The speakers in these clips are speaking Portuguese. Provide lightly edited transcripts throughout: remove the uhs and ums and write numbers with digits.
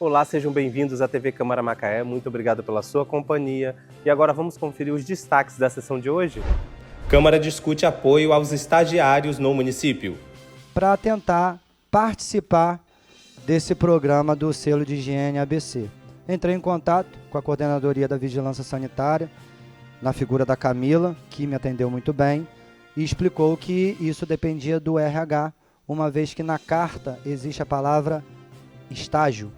Olá, sejam bem-vindos à TV Câmara Macaé, muito obrigado pela sua companhia. E agora vamos conferir os destaques da sessão de hoje? Câmara discute apoio aos estagiários no município. Para tentar participar desse programa do selo de higiene ABC. Entrei em contato com a Coordenadoria da Vigilância Sanitária, na figura da Camila, que me atendeu muito bem, e explicou que isso dependia do RH, uma vez que na carta existe a palavra estágio.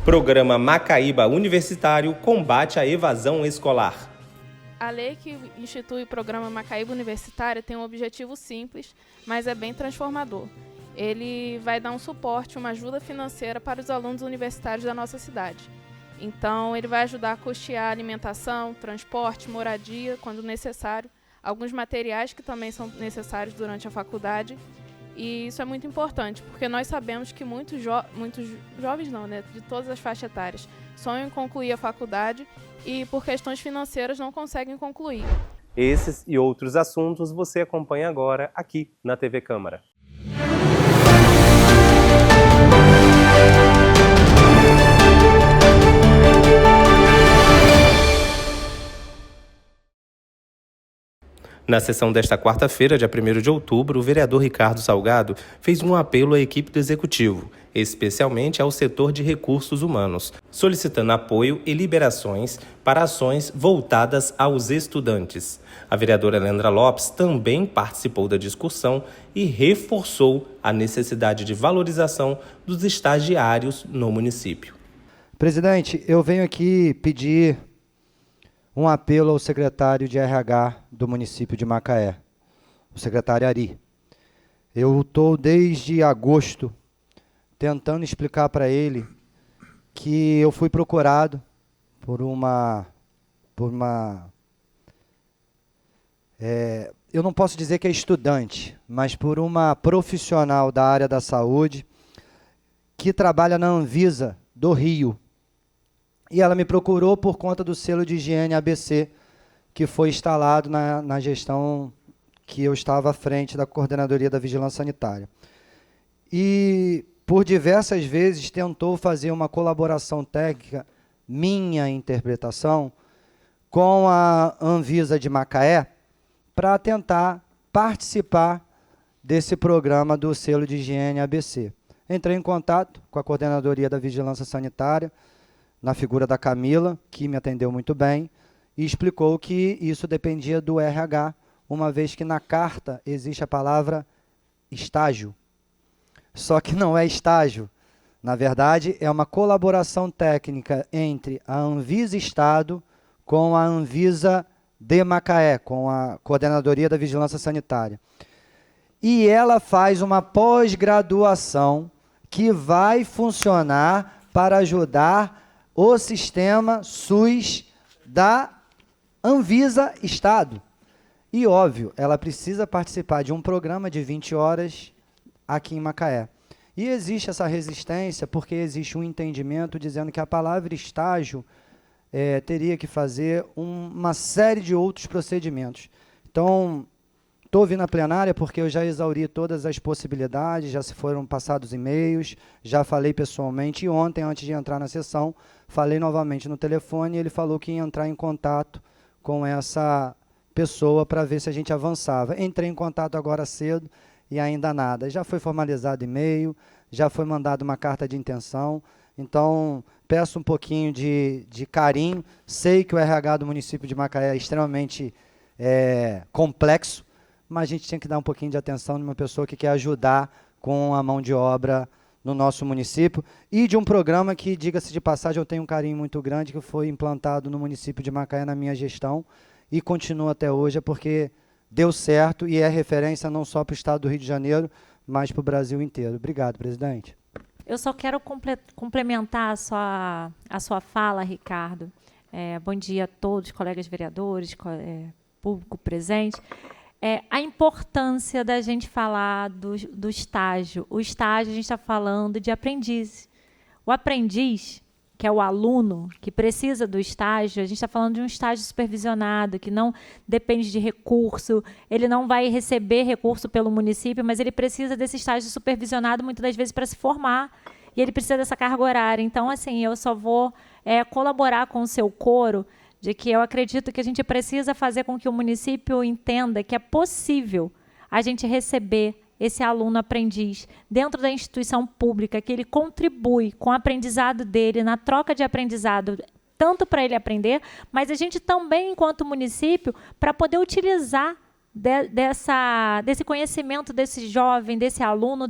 Programa Macaíba Universitário combate a evasão escolar. A lei que institui o programa Macaíba Universitário tem um objetivo simples, mas é bem transformador. Ele vai dar um suporte, uma ajuda financeira para os alunos universitários da nossa cidade. Então, ele vai ajudar a custear alimentação, transporte, moradia, quando necessário, alguns materiais que também são necessários durante a faculdade. E isso é muito importante, porque nós sabemos que muitos jovens de todas as faixas etárias, sonham em concluir a faculdade e, por questões financeiras, não conseguem concluir. Esses e outros assuntos você acompanha agora aqui na TV Câmara. Na sessão desta quarta-feira, dia 1º de outubro, o vereador Ricardo Salgado fez um apelo à equipe do Executivo, especialmente ao setor de recursos humanos, solicitando apoio e liberações para ações voltadas aos estudantes. A vereadora Leandra Lopes também participou da discussão e reforçou a necessidade de valorização dos estagiários no município. Presidente, eu venho aqui pedir um apelo ao secretário de RH do município de Macaé, o secretário Ari. Eu estou desde agosto tentando explicar para ele que eu fui procurado por uma eu não posso dizer que é estudante, mas por uma profissional da área da saúde que trabalha na Anvisa do Rio. E ela me procurou por conta do selo de higiene ABC, que foi instalado na gestão que eu estava à frente da Coordenadoria da Vigilância Sanitária. E, por diversas vezes, tentou fazer uma colaboração técnica, minha interpretação, com a Anvisa de Macaé, para tentar participar desse programa do selo de higiene ABC. Entrei em contato com a Coordenadoria da Vigilância Sanitária, na figura da Camila, que me atendeu muito bem, e explicou que isso dependia do RH, uma vez que na carta existe a palavra estágio. Só que não é estágio. Na verdade, é uma colaboração técnica entre a Anvisa Estado com a Anvisa de Macaé, com a Coordenadoria da Vigilância Sanitária. E ela faz uma pós-graduação que vai funcionar para ajudar o sistema SUS da Anvisa Estado. E, óbvio, ela precisa participar de um programa de 20 horas aqui em Macaé. E existe essa resistência porque existe um entendimento dizendo que a palavra estágio teria que fazer uma série de outros procedimentos. Então, estou vindo à plenária porque eu já exauri todas as possibilidades, já se foram passados e-mails, já falei pessoalmente, e ontem, antes de entrar na sessão, falei novamente no telefone e ele falou que ia entrar em contato com essa pessoa para ver se a gente avançava. Entrei em contato agora cedo e ainda nada. Já foi formalizado e-mail, já foi mandada uma carta de intenção, então peço um pouquinho de carinho. Sei que o RH do município de Macaé é extremamente complexo, mas a gente tinha que dar um pouquinho de atenção numa pessoa que quer ajudar com a mão de obra no nosso município, e de um programa que, diga-se de passagem, eu tenho um carinho muito grande, que foi implantado no município de Macaé na minha gestão, e continua até hoje, porque deu certo e é referência não só para o estado do Rio de Janeiro, mas para o Brasil inteiro. Obrigado, presidente. Eu só quero complementar a sua fala, Ricardo. Bom dia a todos, colegas vereadores, público presente. A importância da gente falar do estágio. O estágio, a gente está falando de aprendiz. O aprendiz, que é o aluno que precisa do estágio, a gente está falando de um estágio supervisionado, que não depende de recurso, ele não vai receber recurso pelo município, mas ele precisa desse estágio supervisionado, muitas das vezes, para se formar. e ele precisa dessa carga horária. Então, assim, eu só vou colaborar com o seu coro de que eu acredito que a gente precisa fazer com que o município entenda que é possível a gente receber esse aluno aprendiz dentro da instituição pública, que ele contribui com o aprendizado dele, na troca de aprendizado, tanto para ele aprender, mas a gente também, enquanto município, para poder utilizar desse conhecimento desse jovem, desse aluno,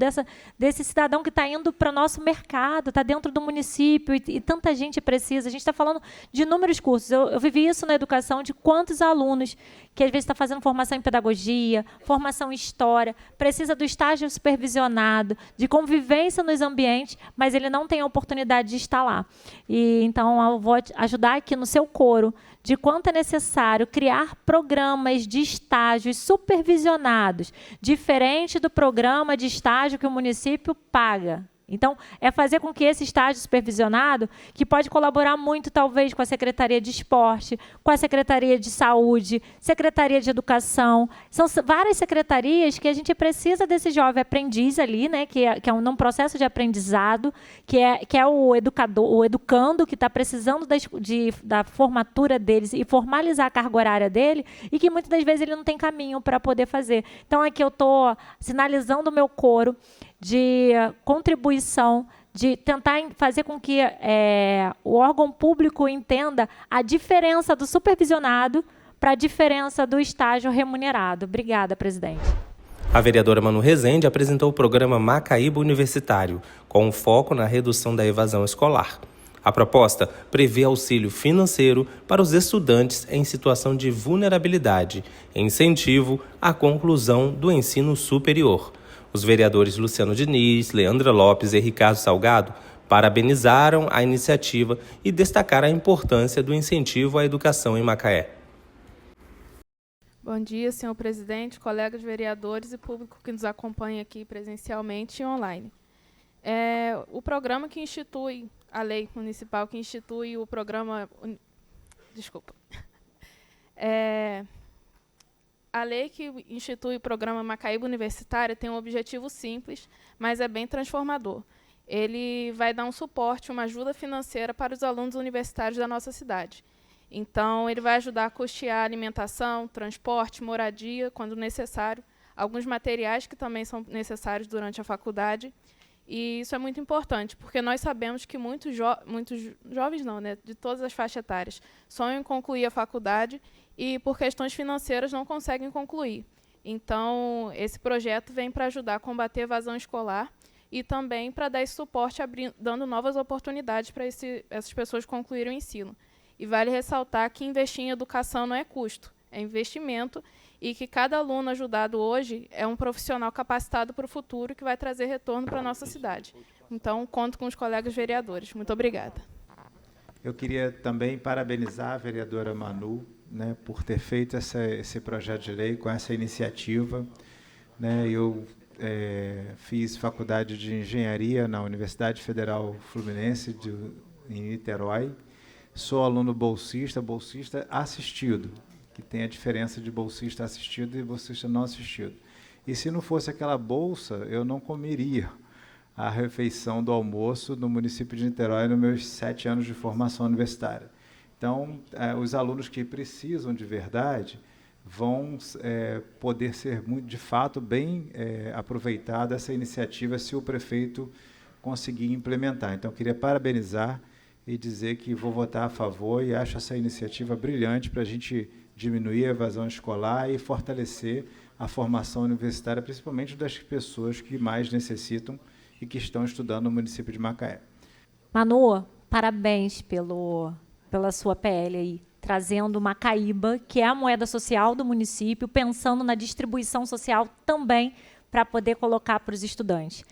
desse cidadão que está indo para o nosso mercado, está dentro do município e tanta gente precisa. A gente está falando de inúmeros cursos. Eu vivi isso na educação, de quantos alunos que às vezes está fazendo formação em pedagogia, formação em história, precisa do estágio supervisionado, de convivência nos ambientes, mas ele não tem a oportunidade de estar lá. E, então, eu vou ajudar aqui no seu coro de quanto é necessário criar programas de estágios supervisionados, diferente do programa de estágio que o município paga. Então, é fazer com que esse estágio supervisionado, que pode colaborar muito, talvez, com a Secretaria de Esporte, com a Secretaria de Saúde, Secretaria de Educação. São várias secretarias que a gente precisa desse jovem aprendiz ali, né, que é num processo de aprendizado, que é o educador, o educando, que está precisando da formatura deles e formalizar a carga horária dele, e que muitas das vezes ele não tem caminho para poder fazer. Então, aqui eu estou sinalizando o meu coro de contribuição, de tentar fazer com que o órgão público entenda a diferença do supervisionado para a diferença do estágio remunerado. Obrigada, presidente. A vereadora Manu Rezende apresentou o programa Macaíba Universitário, com foco na redução da evasão escolar. A proposta prevê auxílio financeiro para os estudantes em situação de vulnerabilidade e incentivo à conclusão do ensino superior. Os vereadores Luciano Diniz, Leandra Lopes e Ricardo Salgado parabenizaram a iniciativa e destacaram a importância do incentivo à educação em Macaé. Bom dia, senhor presidente, colegas vereadores e público que nos acompanha aqui presencialmente e online. O programa que institui, a lei municipal que institui o programa... Desculpa. A lei que institui o programa Macaíba Universitária tem um objetivo simples, mas é bem transformador. Ele vai dar um suporte, uma ajuda financeira para os alunos universitários da nossa cidade. Então, ele vai ajudar a custear alimentação, transporte, moradia, quando necessário, alguns materiais que também são necessários durante a faculdade. E isso é muito importante, porque nós sabemos que muitos jovens, não, né, de todas as faixas etárias, sonham em concluir a faculdade e, por questões financeiras, não conseguem concluir. Então, esse projeto vem para ajudar a combater a evasão escolar e também para dar esse suporte, dando novas oportunidades para essas pessoas concluírem o ensino. E vale ressaltar que investir em educação não é custo, é investimento, e que cada aluno ajudado hoje é um profissional capacitado para o futuro que vai trazer retorno para a nossa cidade. Então, conto com os colegas vereadores. Muito obrigada. Eu queria também parabenizar a vereadora Manu, né, por ter feito esse projeto de lei com essa iniciativa. Né, eu fiz faculdade de engenharia na Universidade Federal Fluminense em Niterói. Sou aluno bolsista assistido, que tem a diferença de bolsista assistido e bolsista não assistido. E se não fosse aquela bolsa, eu não comeria a refeição do almoço no município de Niterói nos meus 7 anos de formação universitária. Então, os alunos que precisam de verdade vão poder ser, de fato, bem aproveitada essa iniciativa se o prefeito conseguir implementar. Então, eu queria parabenizar e dizer que vou votar a favor e acho essa iniciativa brilhante para a gente diminuir a evasão escolar e fortalecer a formação universitária, principalmente das pessoas que mais necessitam e que estão estudando no município de Macaé. Manu, parabéns pela sua PL aí, trazendo Macaíba, que é a moeda social do município, pensando na distribuição social também para poder colocar para os estudantes.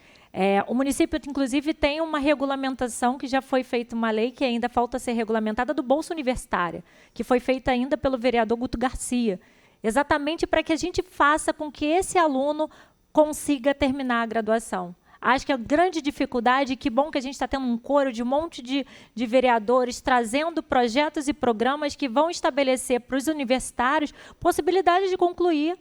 O município, inclusive, tem uma regulamentação que já foi feita, uma lei que ainda falta ser regulamentada, do Bolsa Universitária, que foi feita ainda pelo vereador Guto Garcia, exatamente para que a gente faça com que esse aluno consiga terminar a graduação. Acho que a grande dificuldade, que bom que a gente está tendo um coro de um monte de vereadores trazendo projetos e programas que vão estabelecer para os universitários possibilidades de concluir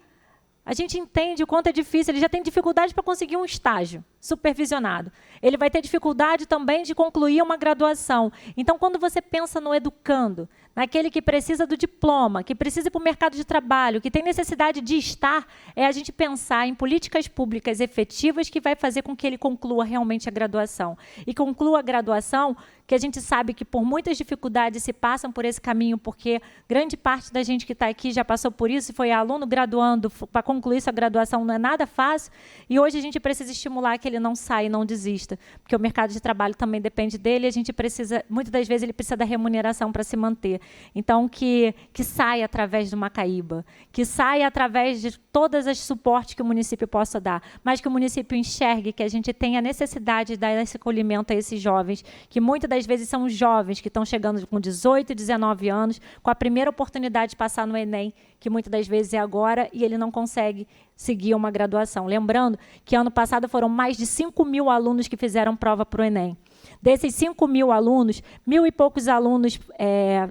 A gente entende o quanto é difícil, ele já tem dificuldade para conseguir um estágio supervisionado. Ele vai ter dificuldade também de concluir uma graduação. Então, quando você pensa no educando, naquele que precisa do diploma, que precisa ir para o mercado de trabalho, que tem necessidade de estar, é a gente pensar em políticas públicas efetivas que vai fazer com que ele conclua realmente a graduação. E conclua a graduação, que a gente sabe que por muitas dificuldades se passam por esse caminho, porque grande parte da gente que está aqui já passou por isso, foi aluno graduando, para concluir sua graduação não é nada fácil, e hoje a gente precisa estimular que ele não saia e não desista, porque o mercado de trabalho também depende dele, e a gente precisa, muitas das vezes ele precisa da remuneração para se manter. Então, que saia através do Macaíba, que saia através de todas as suportes que o município possa dar, mas que o município enxergue que a gente tem a necessidade de dar esse acolhimento a esses jovens, que muitas das vezes são jovens que estão chegando com 18, 19 anos, com a primeira oportunidade de passar no Enem, que muitas das vezes é agora, e ele não consegue seguir uma graduação. Lembrando que ano passado foram mais de 5.000 alunos que fizeram prova para o Enem. Desses 5.000 alunos, 1.000 e poucos alunos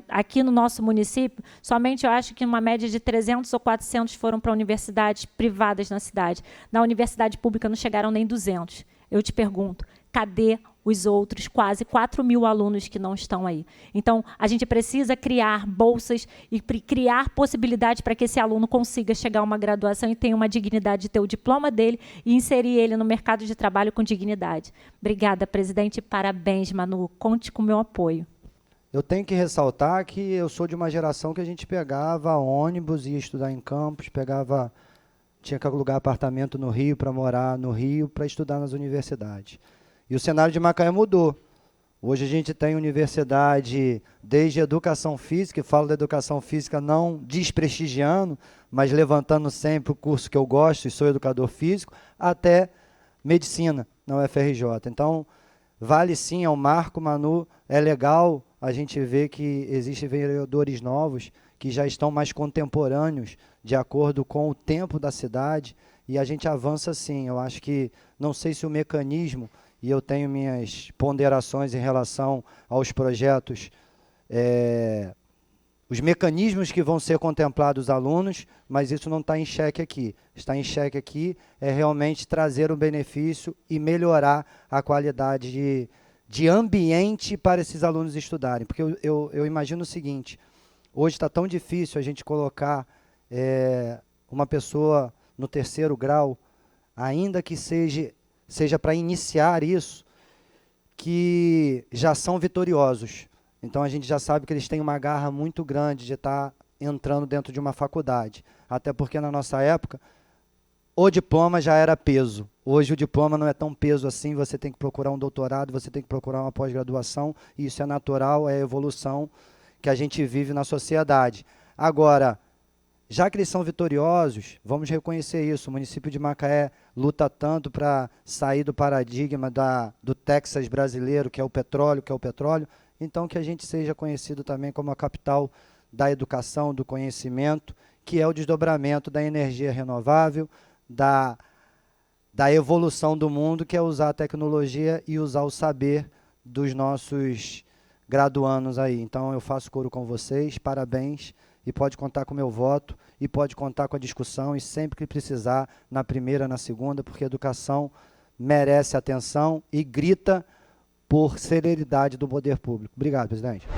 aqui no nosso município, somente eu acho que uma média de 300 ou 400 foram para universidades privadas na cidade. Na universidade pública não chegaram nem 200. Eu te pergunto, cadê os outros quase 4.000 alunos que não estão aí? Então, a gente precisa criar bolsas e criar possibilidades para que esse aluno consiga chegar a uma graduação e tenha uma dignidade de ter o diploma dele e inserir ele no mercado de trabalho com dignidade. Obrigada, presidente. Parabéns, Manu. Conte com o meu apoio. Eu tenho que ressaltar que eu sou de uma geração que a gente pegava ônibus, ia estudar em campus, tinha que alugar apartamento no Rio para morar no Rio, para estudar nas universidades. E o cenário de Macaé mudou. Hoje a gente tem universidade desde educação física, e falo da educação física não desprestigiando, mas levantando sempre o curso que eu gosto e sou educador físico, até medicina na UFRJ. Então, vale sim, é um marco, Manu, é legal a gente ver que existem vereadores novos que já estão mais contemporâneos, de acordo com o tempo da cidade, e a gente avança sim. Eu acho que, não sei se o mecanismo, e eu tenho minhas ponderações em relação aos projetos, os mecanismos que vão ser contemplados os alunos, mas isso não está em xeque aqui. Está em xeque aqui é realmente trazer um benefício e melhorar a qualidade de ambiente para esses alunos estudarem. Porque eu imagino o seguinte, hoje está tão difícil a gente colocar uma pessoa no 3º grau, ainda que seja para iniciar isso, que já são vitoriosos. Então, a gente já sabe que eles têm uma garra muito grande de estar entrando dentro de uma faculdade. Até porque, na nossa época, o diploma já era peso. Hoje, o diploma não é tão peso assim, você tem que procurar um doutorado, você tem que procurar uma pós-graduação, e isso é natural, é a evolução que a gente vive na sociedade. Agora, já que eles são vitoriosos, vamos reconhecer isso. O município de Macaé luta tanto para sair do paradigma do Texas brasileiro, que é o petróleo, então que a gente seja conhecido também como a capital da educação, do conhecimento, que é o desdobramento da energia renovável, da evolução do mundo, que é usar a tecnologia e usar o saber dos nossos graduandos aí. Então, eu faço coro com vocês, parabéns, e pode contar com o meu voto, e pode contar com a discussão, e sempre que precisar, na primeira, na segunda, porque a educação merece atenção e grita por celeridade do poder público. Obrigado, presidente.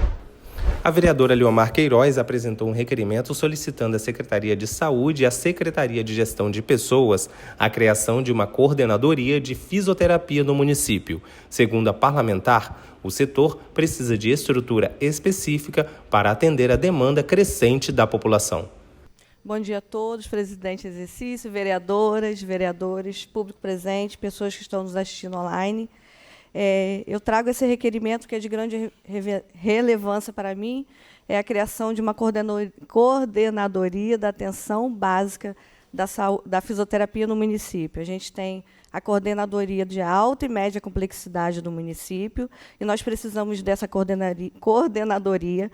A vereadora Leomar Queiroz apresentou um requerimento solicitando à Secretaria de Saúde e à Secretaria de Gestão de Pessoas a criação de uma coordenadoria de fisioterapia no município. Segundo a parlamentar, o setor precisa de estrutura específica para atender a demanda crescente da população. Bom dia a todos, presidente em exercício, vereadoras, vereadores, público presente, pessoas que estão nos assistindo online. Eu trago esse requerimento que é de grande relevância para mim, é a criação de uma coordenadoria da atenção básica da fisioterapia no município. A gente tem a coordenadoria de alta e média complexidade do município, e nós precisamos dessa coordenadoria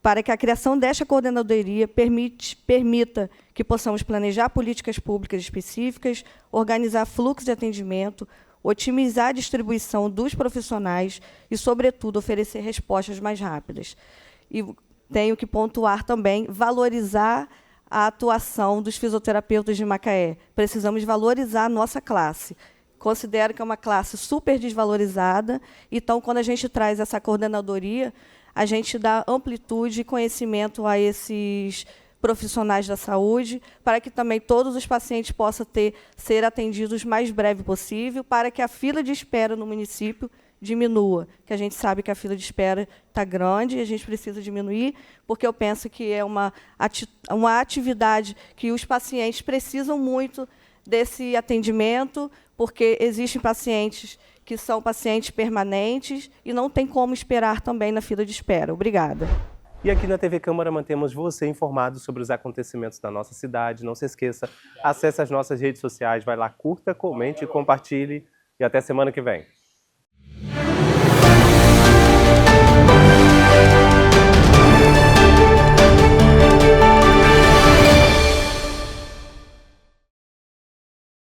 para que a criação desta coordenadoria permita que possamos planejar políticas públicas específicas, organizar fluxos de atendimento, otimizar a distribuição dos profissionais e, sobretudo, oferecer respostas mais rápidas. E tenho que pontuar também, valorizar a atuação dos fisioterapeutas de Macaé. Precisamos valorizar a nossa classe. Considero que é uma classe super desvalorizada, então, quando a gente traz essa coordenadoria, a gente dá amplitude e conhecimento a esses profissionais da saúde, para que também todos os pacientes possam ser atendidos o mais breve possível, para que a fila de espera no município diminua, que a gente sabe que a fila de espera está grande e a gente precisa diminuir, porque eu penso que é uma atividade que os pacientes precisam muito desse atendimento, porque existem pacientes que são pacientes permanentes e não tem como esperar também na fila de espera. Obrigada. E aqui na TV Câmara mantemos você informado sobre os acontecimentos da nossa cidade. Não se esqueça, acesse as nossas redes sociais, vai lá, curta, comente e compartilhe. E até semana que vem.